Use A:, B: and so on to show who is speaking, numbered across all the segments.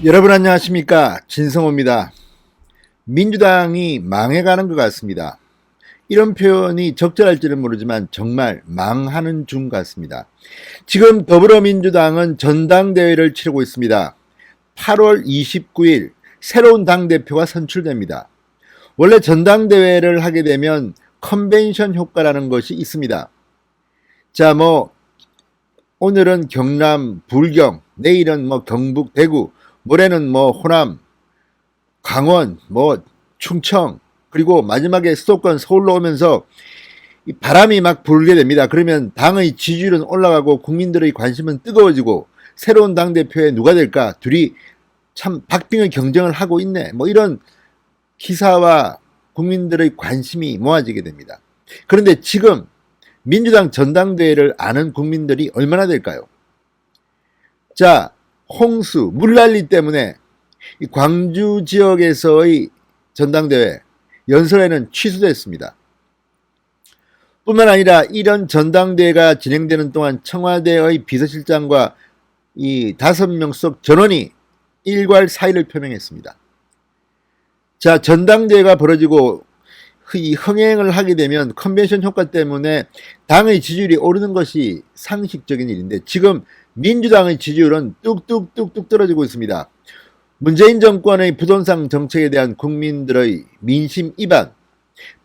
A: 여러분 안녕하십니까, 진성호입니다. 민주당이 망해가는 것 같습니다. 이런 표현이 적절할지는 모르지만 정말 망하는 중 같습니다. 지금 더불어민주당은 전당대회를 치르고 있습니다. 8월 29일 새로운 당대표가 선출됩니다. 원래 전당대회를 하게 되면 컨벤션 효과라는 것이 있습니다. 자, 오늘은 경남, 불경, 내일은 경북, 대구, 모레는 호남, 강원, 충청, 그리고 마지막에 수도권 서울로 오면서 이 바람이 막 불게 됩니다. 그러면 당의 지지율은 올라가고 국민들의 관심은 뜨거워지고 새로운 당대표에 누가 될까? 둘이 참 박빙의 경쟁을 하고 있네. 이런 기사와 국민들의 관심이 모아지게 됩니다. 그런데 지금 민주당 전당대회를 아는 국민들이 얼마나 될까요? 자, 홍수, 물난리 때문에 광주 지역에서의 전당대회 연설회는 취소됐습니다. 뿐만 아니라 이런 전당대회가 진행되는 동안 청와대의 비서실장과 이 5명 속 전원이 일괄 사의를 표명했습니다. 자, 전당대회가 벌어지고 이 흥행을 하게 되면 컨벤션 효과 때문에 당의 지지율이 오르는 것이 상식적인 일인데 지금 민주당의 지지율은 뚝뚝뚝뚝 떨어지고 있습니다. 문재인 정권의 부동산 정책에 대한 국민들의 민심 이반,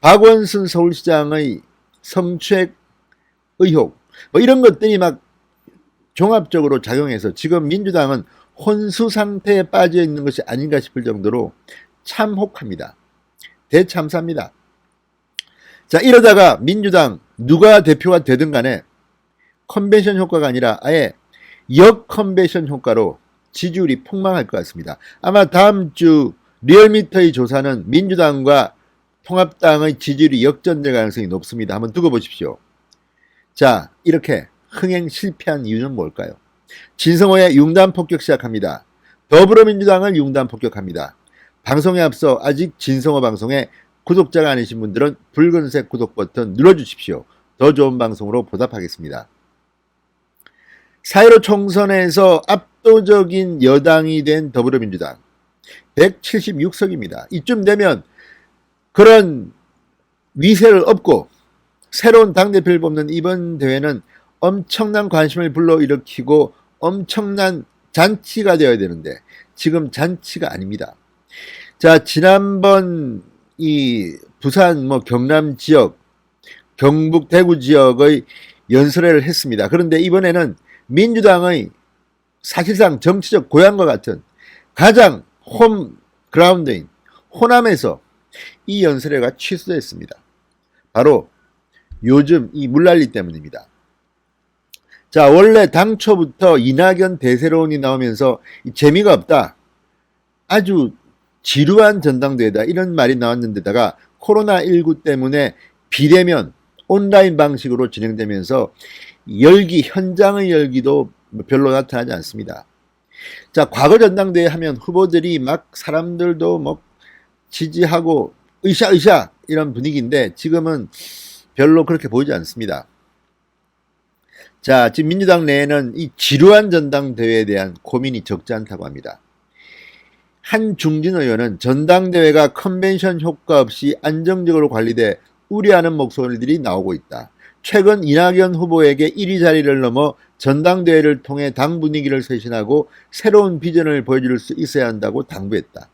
A: 박원순 서울시장의 성추행 의혹, 이런 것들이 막 종합적으로 작용해서 지금 민주당은 혼수 상태에 빠져 있는 것이 아닌가 싶을 정도로 참혹합니다. 대참사입니다. 자, 이러다가 민주당 누가 대표가 되든 간에 컨벤션 효과가 아니라 아예 역컨벤션 효과로 지지율이 폭망할 것 같습니다. 아마 다음 주 리얼미터의 조사는 민주당과 통합당의 지지율이 역전될 가능성이 높습니다. 한번 두고 보십시오. 자, 이렇게 흥행 실패한 이유는 뭘까요? 진성호의 융단 폭격 시작합니다. 더불어민주당을 융단 폭격합니다. 방송에 앞서 아직 진성호 방송에 구독자가 아니신 분들은 붉은색 구독 버튼 눌러주십시오. 더 좋은 방송으로 보답하겠습니다. 4.15 총선에서 압도적인 여당이 된 더불어민주당 176석입니다. 이쯤 되면 그런 위세를 업고 새로운 당대표를 뽑는 이번 대회는 엄청난 관심을 불러일으키고 엄청난 잔치가 되어야 되는데 지금 잔치가 아닙니다. 자, 지난번 이 부산 경남 지역, 경북 대구 지역의 연설회를 했습니다. 그런데 이번에는 민주당의 사실상 정치적 고향과 같은 가장 홈 그라운드인 호남에서 이 연설회가 취소됐습니다. 바로 요즘 이 물난리 때문입니다. 자, 원래 당초부터 이낙연 대세론이 나오면서 재미가 없다, 아주 지루한 전당대회다, 이런 말이 나왔는데다가 코로나19 때문에 비대면 온라인 방식으로 진행되면서 현장의 열기도 별로 나타나지 않습니다. 자, 과거 전당대회 하면 후보들이 막 사람들도 지지하고 으쌰으쌰 이런 분위기인데 지금은 별로 그렇게 보이지 않습니다. 자, 지금 민주당 내에는 이 지루한 전당대회에 대한 고민이 적지 않다고 합니다. 한중진 의원은 전당대회가 컨벤션 효과 없이 안정적으로 관리돼 우려하는 목소리들이 나오고 있다. 최근 이낙연 후보에게 1위 자리를 넘어 전당대회를 통해 당 분위기를 쇄신하고 새로운 비전을 보여줄 수 있어야 한다고 당부했다.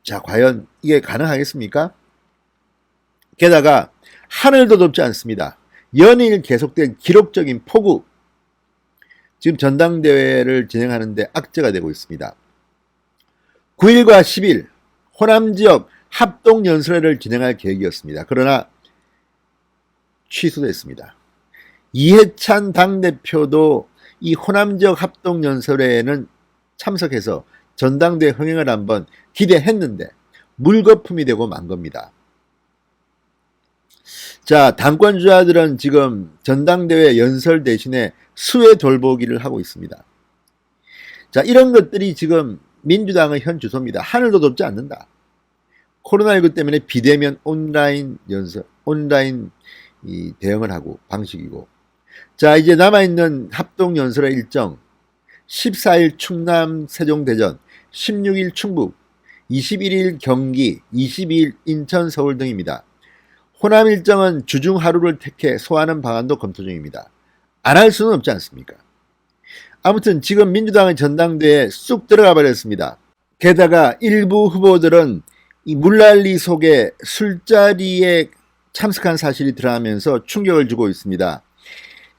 A: 자, 과연 이게 가능하겠습니까? 게다가 하늘도 덥지 않습니다. 연일 계속된 기록적인 폭우, 지금 전당대회를 진행하는데 악재가 되고 있습니다. 9일과 10일 호남 지역 합동연설회를 진행할 계획이었습니다. 그러나 취소됐습니다. 이해찬 당대표도 이 호남 지역 합동연설회에는 참석해서 전당대회 흥행을 한번 기대했는데 물거품이 되고 만 겁니다. 자, 당권주자들은 지금 전당대회 연설 대신에 수해 돌보기를 하고 있습니다. 자, 이런 것들이 지금 민주당의 현 주소입니다. 하늘도 덥지 않는다. 코로나19 때문에 비대면 온라인 연설, 온라인 대응을 하고 방식이고. 자, 이제 남아있는 합동연설의 일정 14일 충남 세종대전, 16일 충북, 21일 경기, 22일 인천 서울 등입니다. 호남 일정은 주중 하루를 택해 소화하는 방안도 검토 중입니다. 안 할 수는 없지 않습니까? 아무튼 지금 민주당의 전당대회에 쑥 들어가 버렸습니다. 게다가 일부 후보들은 이 물난리 속에 술자리에 참석한 사실이 드러나면서 충격을 주고 있습니다.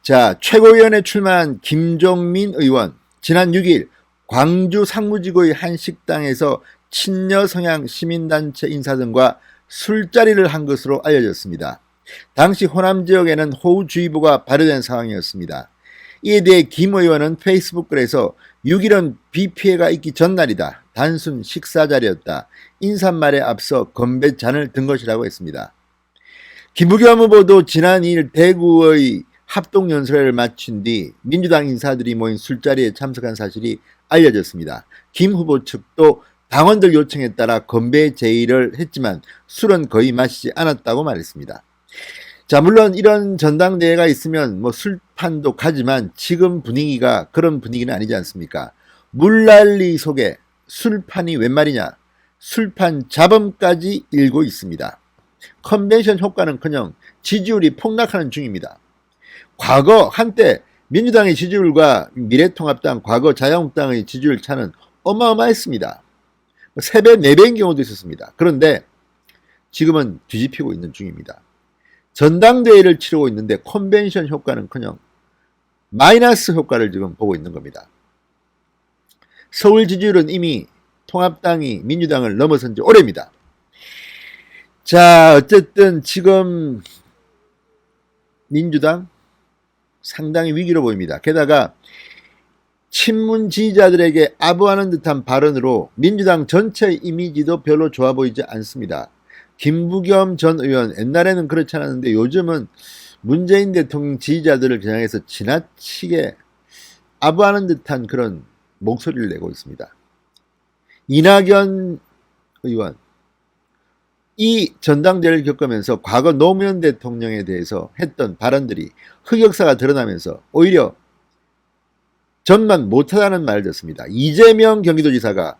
A: 자, 최고위원회 출마한 김종민 의원, 지난 6일 광주 상무지구의 한 식당에서 친여 성향 시민단체 인사 등과 술자리를 한 것으로 알려졌습니다. 당시 호남 지역에는 호우주의보가 발효된 상황이었습니다. 이에 대해 김 의원은 페이스북 글에서 6일은 비 피해가 있기 전날이다. 단순 식사 자리였다. 인사말에 앞서 건배 잔을 든 것이라고 했습니다. 김부겸 후보도 지난 2일 대구의 합동연설회를 마친 뒤 민주당 인사들이 모인 술자리에 참석한 사실이 알려졌습니다. 김 후보 측도 당원들 요청에 따라 건배 제의를 했지만 술은 거의 마시지 않았다고 말했습니다. 자, 물론 이런 전당대회가 있으면 뭐 술판도 가지만 지금 분위기가 그런 분위기는 아니지 않습니까? 물난리 속에 술판이 웬 말이냐? 술판 잡음까지 일고 있습니다. 컨벤션 효과는커녕 지지율이 폭락하는 중입니다. 과거 한때 민주당의 지지율과 미래통합당, 과거 자유한국당의 지지율 차는 어마어마했습니다. 3배, 4배인 경우도 있었습니다. 그런데 지금은 뒤집히고 있는 중입니다. 전당대회를 치르고 있는데 컨벤션 효과는커녕 마이너스 효과를 지금 보고 있는 겁니다. 서울 지지율은 이미 통합당이 민주당을 넘어선 지 오래입니다. 자, 어쨌든 지금 민주당 상당히 위기로 보입니다. 게다가 친문 지지자들에게 아부하는 듯한 발언으로 민주당 전체 이미지도 별로 좋아 보이지 않습니다. 김부겸 전 의원, 옛날에는 그렇지 않았는데 요즘은 문재인 대통령 지지자들을 겨냥해서 지나치게 아부하는 듯한 그런 목소리를 내고 있습니다. 이낙연 의원, 이 전당대회를 겪으면서 과거 노무현 대통령에 대해서 했던 발언들이 흑역사가 드러나면서 오히려 전만 못하다는 말을 듣습니다. 이재명 경기도지사가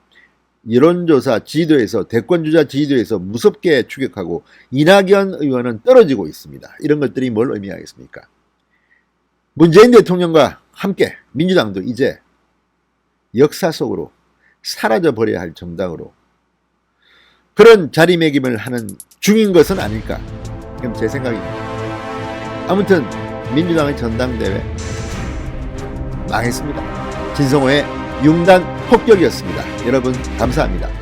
A: 여론조사 지지도에서, 대권주자 지지도에서 무섭게 추격하고 이낙연 의원은 떨어지고 있습니다. 이런 것들이 뭘 의미하겠습니까? 문재인 대통령과 함께 민주당도 이제 역사 속으로 사라져버려야 할 정당으로 그런 자리매김을 하는 중인 것은 아닐까, 그럼 제 생각입니다. 아무튼 민주당의 전당대회 망했습니다. 진성호의 융단 폭격이었습니다. 여러분 감사합니다.